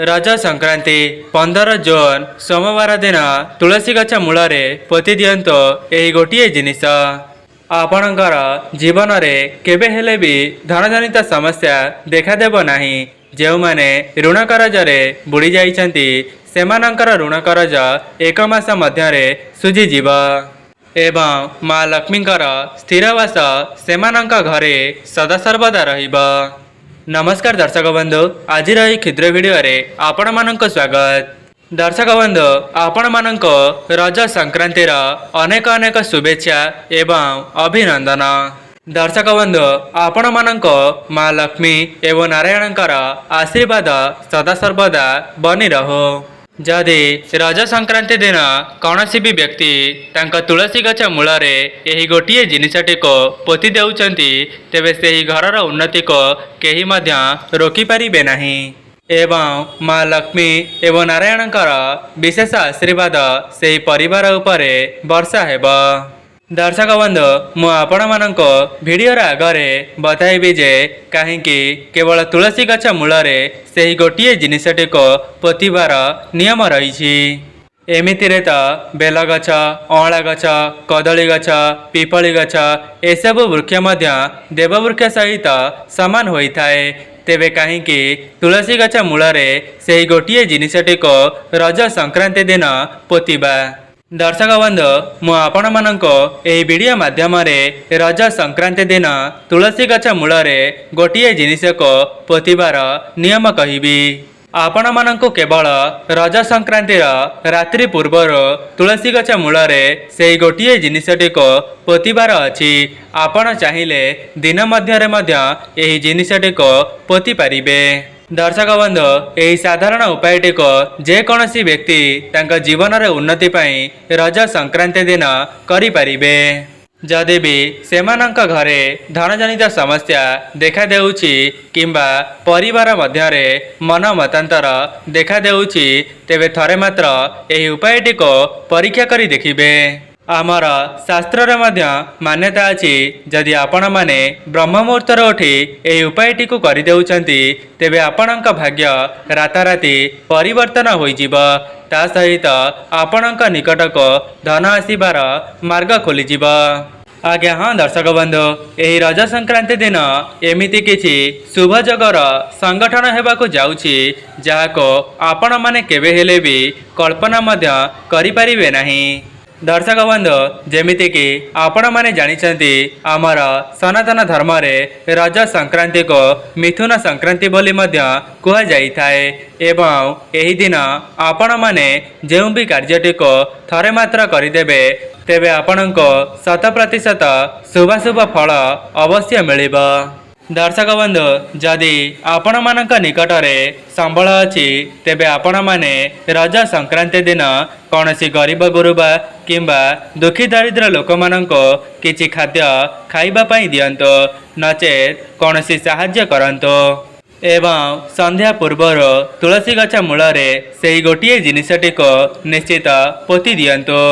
रज संक्रांति 15 जून सोमवार दिन तुलसी गछ मूल पोति दियंतो एही गोटिए जिनिस आपणकर जीवन में केबे हेले भी धनजनित समस्या देखादेव नाही। जो माने ऋण करजरे बुड़ी जाइछंती सेमानंकर ऋण करज एक मास मध्यरे सुझीजीव एवं माँ लक्ष्मींकर स्थिरवास सेमानंक घरे सदासर्वदा रहिबा। नमस्कार दर्शक बंधु, आज क्षुद्र वीडियो रे आपण मानक स्वागत। दर्शक बंधु, आपण मानक रज संक्रांतिर अनेक अनेक शुभेच्छा एवं अभिनंदन। दर्शक बंधु, आपण मानक माँ लक्ष्मी एवं नारायणकर आशीर्वाद सदासर्वदा बनी रहो। जदि रज संक्रांति दिन कौनसी भी व्यक्ति तांका तुलसी गछ मूल यही गोटे जिनसटी को पोति देउचंती तेबे सेही घरर उन्नति को केही मध्य रोकी पारिबे नाही एवं माँ लक्ष्मी एवं नारायणकर विशेष आशीर्वाद सेही परिवार उपरे वर्षा हेबा। दर्शक बंधु, मु आपण मानक भिडियोर आगरे बताइबी जे कहीं केवल तुलसी गछ मूल सेही गोटे जिनसटी को पोतिबार नियम रही। एमितिरे तो बेल गछ, अँला गछ, कदली गछ, पिपली गछ एसबू वृक्ष मध्य देववृक्ष सहित समान होइथाए। तेबे कहीं तुलसी गछ मूल सेही गोटे जिनसटी को रज संक्रांति दिन पोतिबा। दर्शक बंधु, मु आपण मानक एही वीडियो माध्यम रज संक्रांति दिन तुलसी गछ मूल गोटे जिनिस को पोतिबार नियम कहिबी। आपण मानक केवल रज संक्रांतिर रात्रि पूर्वर तुलसी गछ मूल सेही गोटे जिनिसटी को पोतिबार अछि। आपण चाहिए दिन मध्य एही जिनिसटी को पोति पारिबे। दर्शक बंधु, यही साधारण उपायटी को जेकोसी व्यक्ति तांका जीवन रे उन्नति पाई रज संक्रांति दिन करि पारिबे। जदि भी सेमानंक घरे धनजनित समस्या देखा देउछि किंबा परिवार मध्यरे मन मतांतर देखा देउछि तेबे थरे मात्र यही उपायटी को परीक्षा करी देखिबे। आमर शास्त्र रे मध्य मान्यता अछि जदि आपण माने ब्रह्म मुहूर्तर उठी एही उपायटी को करि देउछंती तेबे आपणक भाग्य राताराती परिवर्तन होइजिब। ता सहित आपणक निकट को धन आसीबार मार्ग खोलिजिब। आज्ञा हाँ दर्शक बंधु, यही रज संक्रांति दिन एमिति किछि शुभ जगर संगठन हेबाकु जाउछि जाहाको आपण माने केबे हेले भी कल्पना मध्य करि परिबे नाही। दर्शक बंधु, जेमिति कि आपण माने जानिछंती आमर सनातन धर्म रे रज संक्रांति को मिथुन संक्रांति बोली मध्य कुहा जाइथाए एवं एही दिन आपण माने जेउ भी कार्यटी को थरे मात्र करिदेबे तेबे आपणको 100% शुभाशुभ फल अवश्य मिलिबा। दर्शक बंधु, जदि आपण मानक निकट में संबल अछि तेबे आपण माने रज संक्रांति दिन कौनसी गरीब गुरुबा किंबा दुखी दरिद्र लोक मानको किछि खाद्य खाइबा पई दियंतो नचेत कौनसी साहाय्य करंतो एवं संध्या पूर्वर तुलसी गछ मूल सेही गोटे जिनिसटी को निश्चित पोति दियंतो।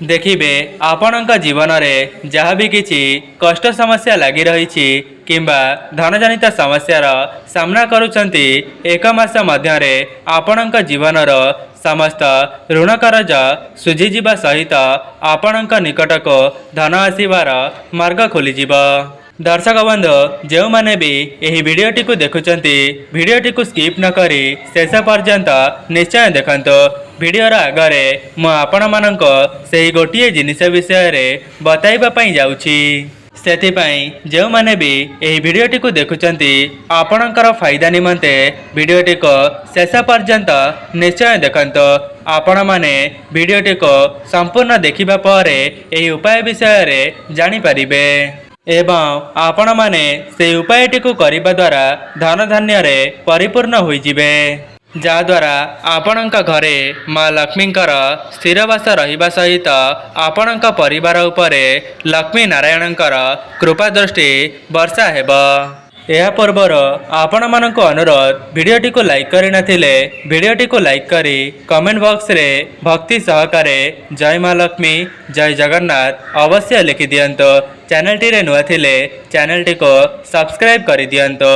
देखिबे आपणक जीवन में जहाँ भी किछि कष्ट समस्या लगी रही किंबा धनजनित समस्यार सामना करुचंती एक मास मध्यरे आपणक जीवनर समस्त ऋण करज सुझीजिबा सहित आपणक निकट को धन आसीबार मार्ग खोलिजिब। दर्शक बंधु, जो माने भी यही वीडियोटी को देखुचंती वीडियोटी को स्किप न करी शेष पर्यंत निश्चय देखंतो। वीडियोर आगरे मु आपण मानक सेही गोटे जिनिस विषय रे बताइबा पई जाउछि। सेथिपाई जो माने भी यही वीडियोटी को देखुचंती आपणकर फायदा निमंते वीडियोटी को शेष पर्यंत निश्चय देखंतो। आपण माने वीडियोटी को संपूर्ण देखिबा परे यही उपाय विषय रे जानि परिबे एवं आपण माने से उपायटी को करिबा द्वारा धन धान्य रे परिपूर्ण होइजिबे जहाद्वारा आपणक घरे माँ लक्ष्मींकर स्थिरवास रहिबा सहित आपणक परिवार उपरे लक्ष्मी नारायणंकर कृपा दृष्टि वर्षा हेबा। यह पूर्वर आपण मानक अनुरोध वीडियोटी को लाइक करि नथिले वीडियोटी को लाइक करी कमेंट बॉक्स रे भक्ति सहकारे जय माँ लक्ष्मी जय जगन्नाथ अवश्य लिखि दियंतो। चैनल टी रे नुआ थिले चैनल टी को सब्सक्राइब करि दियंतो।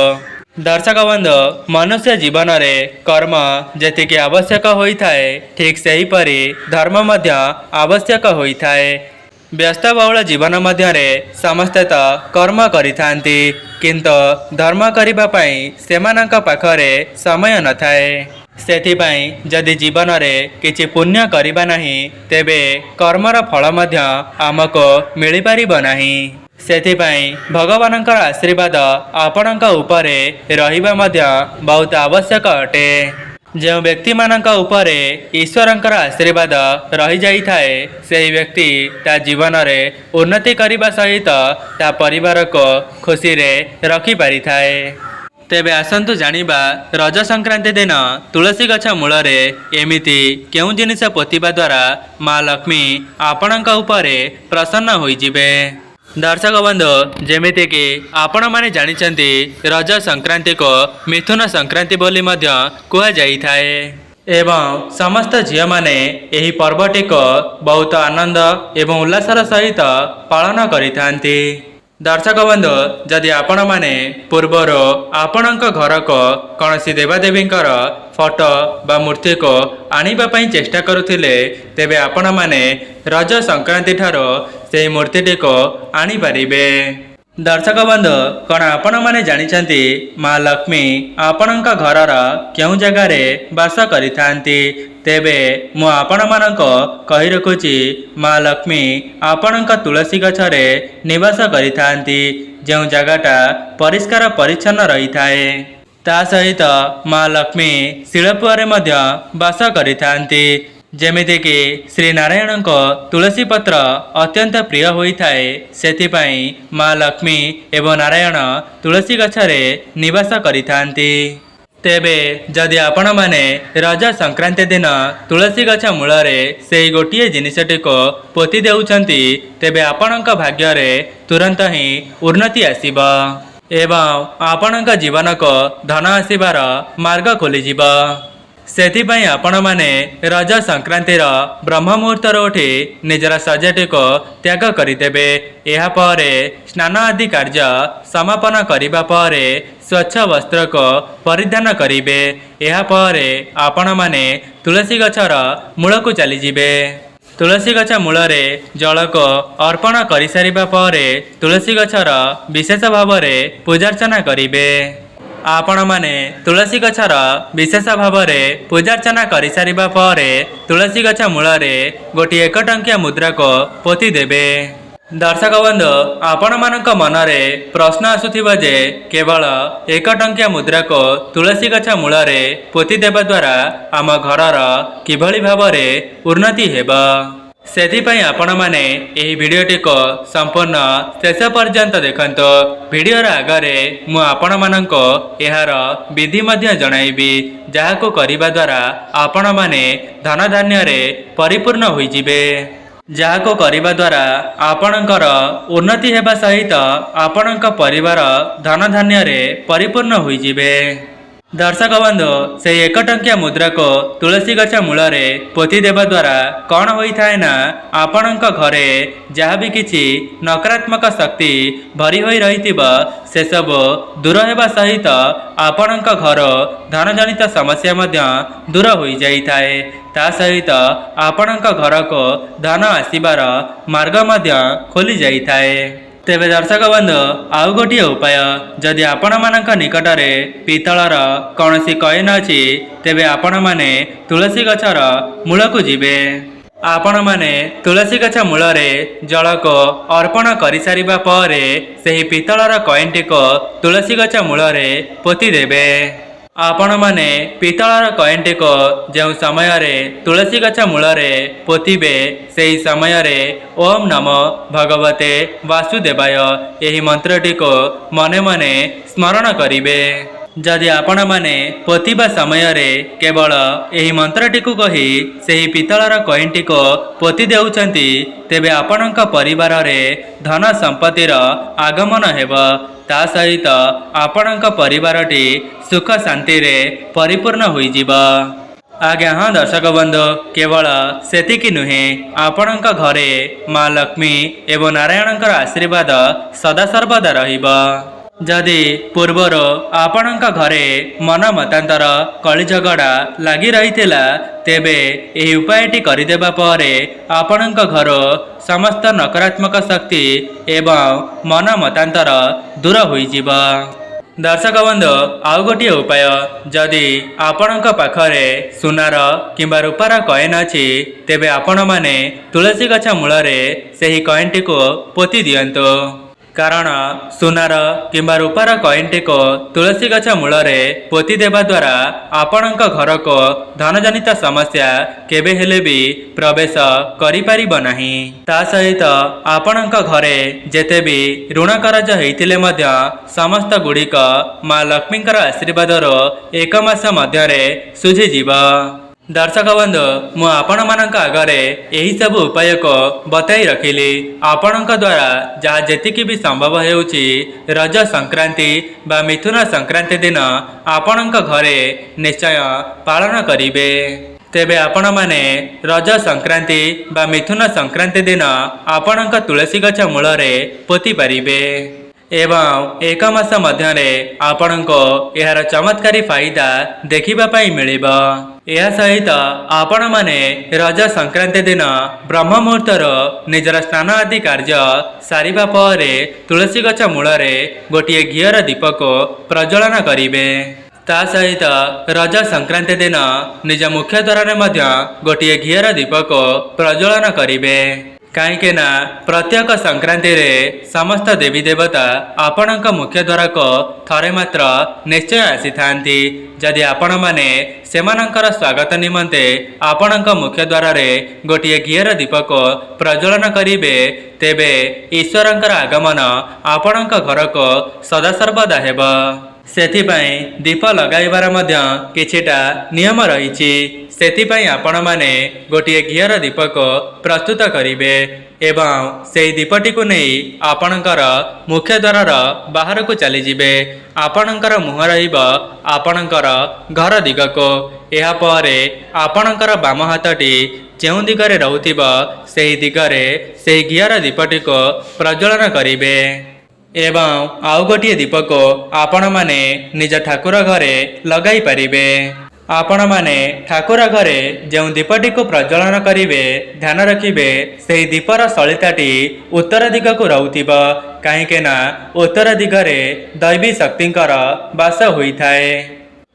दर्शक बंधु मनुष्य जीवन में कर्म जेतिकी आवश्यक होता है ठीक से हीपरी धर्म मध्य आवश्यक होता है। व्यस्तबहुल जीवन मध्य समस्ते तो कर्म करिथांती किंतु धर्म करने सेमानंक पाखरे समय न थाए। सेथिपाई जदि जीवन में किछि पुण्य करिबा नाही तेबे कर्मर फल मध्य आमको मिली पारिबो नाही। सेथिपाई भगवानंकर आशीर्वाद आपणक उपरे रहिबा मध्य बहुत आवश्यक अटे। जो व्यक्ति मानक उपरे ईश्वरंकर आशीर्वाद रही जाई थाए सेही व्यक्ति ता जीवन में उन्नति करने सहित ता परिवार को खुशी रे रखी पारि थाए। तेबे आसंतु जानिबा रज संक्रांति दिन तुलसी गछ मूल एमिति केउ जिनिस पोतिबा द्वारा माँ लक्ष्मी आपणक उपरे प्रसन्न होइजिबे। दर्शक बंधु जेमिति कि आपण माने जानिचंती रज संक्रांति को मिथुन संक्रांति बोली मध्य कुहा जाई थाए एवं समस्त झियो माने एही पर्वटी को बहुत आनंद एवं उल्लासर सहित पालन करिथांती। दर्शक बंधु जदि आपण माने पूर्वर आपणक घर को कौनसी देवादेवींकर फोटो बा मूर्ति को आनिबा पई चेष्टा करुथिले तेबे आपण माने रज संक्रांति ठारो से मूर्तिटी को आनी पारिबे। दर्शक बंधु कौन आपण माने जानिचंती माँ लक्ष्मी आपणक घरर केउ जगार बास करिथांती तेबे मु आपण मानक कहि रखुची माँ लक्ष्मी आपणक तुलसी गछरे निवास करिथांती जो जगाटा परिष्कार परिच्छन्न रही थाए। ता सहित माँ लक्ष्मी शिलपुआरे मध्य बास करिथांती जेमिति कि श्री नारायण को तुलसी पत्र अत्यंत प्रिय होता है सेथिपाई माँ लक्ष्मी एवं नारायण तुलसी गछरे निवास करिथांती। तेबे जदि आपण माने रज संक्रांति दिन तुलसी गछ मूल से गोटे जिनिसटी को पोति देउछंती तेबे आपणक भाग्य रे तुरंत ही उन्नति आसीब एवं आपणक जीवन को धन आसीबार मार्ग खोलीजिब। सेथिपाई आपण माने रज संक्रांतिर ब्रह्म मुहूर्तर उठी निजर सजेटी को त्याग करिदेबे। एहा परे स्नान आदि कार्य समापन करिबा परे स्वच्छ वस्त्र को परिधान करिबे। एहा परे आपण माने तुलसी गछर मूल को चली जिबे। तुलसी गछ मूल जल को अर्पण करि सारिबा परे तुलसी गछर विशेष भाव में पूजार्चना करिबे। आपण माने तुलसी गछर विशेष भाव में पूजार्चना करि सारिबा परे तुलसी गछ मूल गोटे 1 टंकिया मुद्रा को पोति देबे। दर्शक बंधु आपण मानक मनरे प्रश्न आसुथिबा जे केवल 1 टंकिया मुद्रा को तुलसी गछ मूल पोति देबा द्वारा आम घरर किभली भाव में उन्नति हेबा। सेथिपाई आपण माने एही वीडियोटी को संपूर्ण शेष पर्यंत देखंतो। वीडियोर आगरे मु आपण माननको एहार विधि मध्य जणाइबी जाहाको करिबा द्वारा आपण माने धन धान्य रे परिपूर्ण होई जिबे। जाहाको करिबा द्वारा आपणकर उन्नति हेबा सहित आपणक परिवार धन धान्य रे परिपूर्ण होई जिबे। दर्शक बंधु से 1 टंकिया मुद्रा को तुलसी गछ मूल पोति देवा द्वारा कौन होता है ना आपणक घरे जहाँ भी किछि नकारात्मक शक्ति भरी होई रहिथिबा से सब दूर हेबा सहित आपणक घर धन जनित समस्या मध्य दूर होई जाइथाए। ता सहित आपणक घर को धन आसीबार मार्ग मध्य खोली जाइथाए। तेबे दर्शक बंधु आउ गोटे उपाय जदि आपण मानक निकटरे पितलर कौनसी कॉइन अछि तेबे आपण माने तुलसी गछर मूल को जिबे। आपण माने तुलसी गछ मूल जल को अर्पण करि सारिबा परे सेही पितलर कॉइनटी को तुलसी गछ मूल पोति देबे। आपण माने पितलर कॉइनटी को जो समय रे तुलसी गछ मूल पोतिबे सेही समय रे ओम नमो भगवते वासुदेवाय एही मंत्रटी को मने मने स्मरण करिबे। जदि आपण माने पोतिबा समय रे केवल एही मंत्रटी को कही सेही पितलर कॉइनटी को पोति देउछंती तेबे आपणक परिवार रे धन संपत्तिर आगमन हेबो। ता सहित आपणक परिवारटी सुख शांति रे परिपूर्ण होई जिबा। आज्ञा हाँ दर्शक बंधु केवल सेतिकी नुहे आपणक घरे माँ लक्ष्मी एवं नारायणकर आशीर्वाद सदा सर्वदा रहिबा। जदि पूर्वर आपणक घरे मन मतांतर कली झगड़ा लगी रही तेबे एही उपायटी करदेबा परे आपणक घर समस्त नकारात्मक शक्ति एवं मन मतांतर दूर होइजिब। दर्शक बंधु आउ गोटे उपाय जदि आपणक पाखरे सुनार किंबा रूपार कएन अछि तेबे आपण माने तुलसी गछ मूलरे सेही कएनटी को पोती दियंतु। कारण सुनार किंबा रूपार कएनटी को तुलसी गछ मूलरे पोती देबा द्वारा आपणक घर को धनजनित समस्या केबे हेले भी प्रवेश करि परिबो नाही। ता सहित आपणक घरे जेते भी ऋण कर्ज हेइतिले मध्य समस्त गुड़िक माँ लक्ष्मींकर आशीर्वादर एक मास मध्यरे सुझी जीव। दर्शक बंधु मु आपण मानक आगरे यही सब उपाय को बताई रखिली। आपणक द्वारा जहाँ जेतिकी भी संभव हेउची रज संक्रांति बा मिथुन संक्रांति दिन आपणक घरे निश्चय पालन करिवे। तेबे आपण माने रज संक्रांति बा मिथुन संक्रांति दिन आपणक तुलसी गछ मूलरे पोती पारिबे एवं एक मास मध्यरे आपणको यार चमत्कारी फायदा देखिबा पाई मिलिबो। यह सहित आपण माने रज संक्रांति दिन ब्रह्म मुहूर्तर निजर स्नान आदि कार्य सारिबा परे तुलसी गछ मूलरे गोटिए घियर दीप को प्रज्वलन करिवे। ता सहित रज संक्रांति दिन निज मुख्य द्वार मध्य गोटिए घियर दीप को प्रज्वलन करिवे। कहीं ना प्रत्येक संक्रांति रे समस्त देवी देवता आपणक मुख्य द्वार को थरे मात्र निश्चय आसी थांती। जदि आपण माने सेमानंकर स्वागत निमंते आपणक मुख्य द्वार रे गोटिए घियर दीप को प्रज्वलन करिवे तेबे ईश्वरंकर आगमन आपणक घर को सदा सर्वदा हेबो। सेथिपाई दीप लगाइबार मध्य किछिटा नियम रहिछि। सेथिपाई आपण माने गोटिए घियर दीप को प्रस्तुत करिवे एवं सेही दीपटी को नहीं आपणकर मुख्य द्वार बाहर को चली जिवे। आपणकर मुह रहिब आपणकर घर दिग को। एहा परे आपणकर बाम हाथटी जेउ दिगरे रहुथिबो सेही दिगरे सेही घियर दीपटी को प्रज्वलन करिवे एवं आउ गोटिए दीप को आपण माने निज ठाकुर घरे लगाई पारिबे। आपण माने ठाकुर घरे जो दीपटी को प्रज्वलन करिवे ध्यान रखिबे सेही दीपर सलिताटी उत्तर दिग को रहुथिबो। काहेकि ना उत्तर दिगरे दैवी शक्तिंकर वास होइथाए।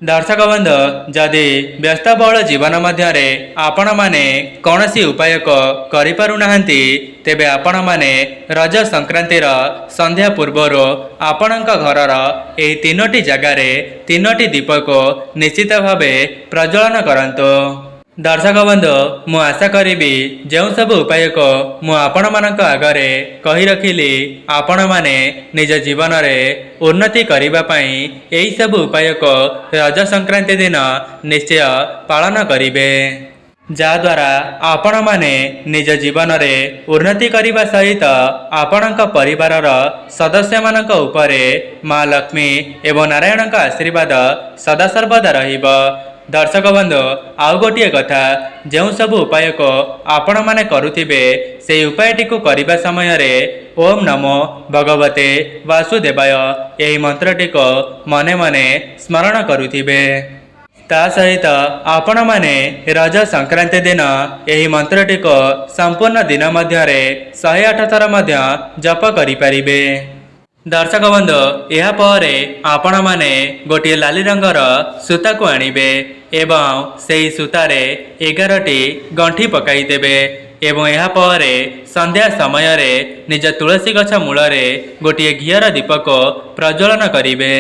दर्शक बंधु जदि व्यस्तबहुल जीवन मध्यरे आपण माने कौनसी उपाय को करि पारु नाहंती तेबे आपण माने रज संक्रांतिर संध्या पूर्वर आपणक घरर एही तीनोटी जगारे तीनोटी दीप को निश्चित भावे प्रज्वलन करंतु। दर्शक बंधु मु आशा करी जो सब उपाय को मु आपण मानक आगरे कही रखिली आपण माने निज जीवन रे उन्नति करिबा पई एही सब उपाय को रज संक्रांति दिन निश्चय पालन करिवे। जा द्वारा आपण माने निज जीवन रे उन्नति करिबा सहित आपणक परिवारर सदस्य मानक उपरे माँ लक्ष्मी एवं नारायणक आशीर्वाद सदा सर्वदा रहिबो। दर्शक बंधु आउ गोटे कथा जो सब उपाय को आपण माने करुथिबे से उपायटी को करिबा समय रे ओम नमो भगवते वासुदेवाय यही मंत्रटी को मने मने स्मरण करुथिबे। ता सहित आपण माने रज संक्रांति दिन यही मंत्रटी को संपूर्ण दिन मध्यरे 108 थर मध्य जप करि परिबे। दर्शक बंधु यह परे आपण माने गोटे लाली रंगर सूता को आनिबे एवं सेही सूतारे 11टी गंठी पकाई देबे एवं यह परे संध्या समय रे निज तुलसी गछ मूलरे गोटे घियर दीप को प्रज्वलन करिवे।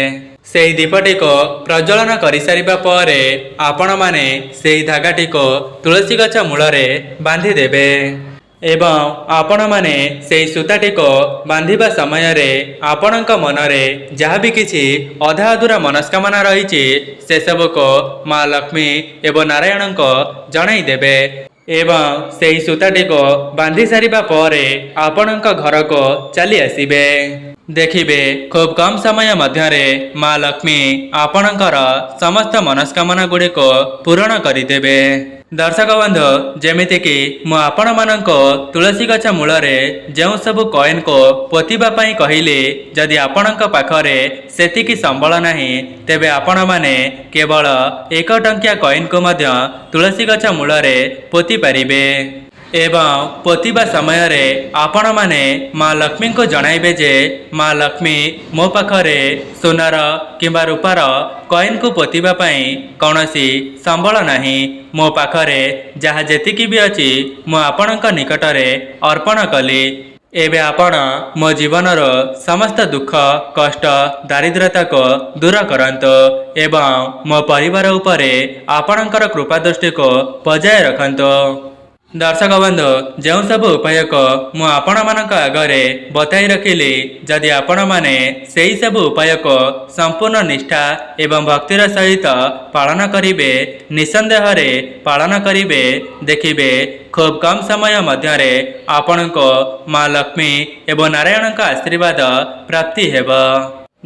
सेही दीपटी को प्रज्वलन करि सारिबा परे आपण माने सेही धागाटी को तुलसी गछ मूलरे बांधी देबे एवं आपण माने सेही सूताटी को बांधिबा समय रे आपणक मनरे जहाँ भी किछि अधा अधूरा मनस्कामना रही से सब को माँ लक्ष्मी एवं नारायण को जणाई देबे एवं सेही सूताटी को बांधी सारिबा परे आपणक घर को चली आसिबे। देखिबे खूब कम समय मध्यरे माँ लक्ष्मी आपणकर समस्त मनस्कामना गुड़ी को पूरण करिदेबे। दर्शक बंधु जेमितिकी मु आपण मानक तुलसी गछ मूलरे ଯେଉଁ ସବୁ କଏନ୍ को ପୋତିବା ପାଇଁ କହିଲି ଯଦି ଆପଣଙ୍କ ପାଖରେ ସେତିକି ସମ୍ବଳ ନାହିଁ ତେବେ ଆପଣମାନେ କେବଳ 1 ଟଙ୍କିଆ କଏନ୍ को ମଧ୍ୟ ତୁଳସୀ ଗଛ ମୂଳରେ ପୋତି ପାରିବେ एवं पोतिबा समय रे आपण माने माँ लक्ष्मी को जणाइबे जे माँ लक्ष्मी मो पाखरे सोनार किंबा रूपार कॉइन को पोतिबा पई कौनसी संबल नाही मो पाखरे जहा जेतिकी भी अछि मो आपणक निकटरे अर्पण कली एबे आपण मो जीवनर समस्त दुख कष्ट दारिद्रता को दूर करंतो एवं मो परिवार उपरे आपणकर कृपा दृष्टि को बजाय रखंतो दर्शक बंधु जो सब उपाय को मु आपण मानक आगरे बताई रखिली जदि आपण माने सेही सब उपाय को संपूर्ण निष्ठा एवं भक्तिर सहित पालन करिवे निसंदेह रे पालन करिवे देखिबे खूब कम समय मध्यरे आपण को माँ लक्ष्मी एवं नारायण का आशीर्वाद प्राप्ति हेबा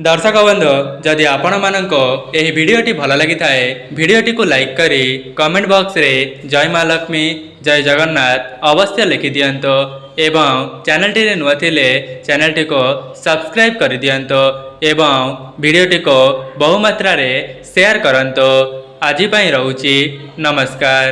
दर्शक बंधु जदि आपण मानको एही वीडियोटी भल लगी थाए वीडियोटी को लाइक करी कमेंट बॉक्स रे जय माँ लक्ष्मी जय जगन्नाथ अवश्य लिखि दियंतो एवं चैनल टी नुआ थिले चैनल टी को सब्सक्राइब कर दियंतो एवं वीडियोटी को बहु मात्रा रे शेयर करंतो आजि पई रहूची नमस्कार।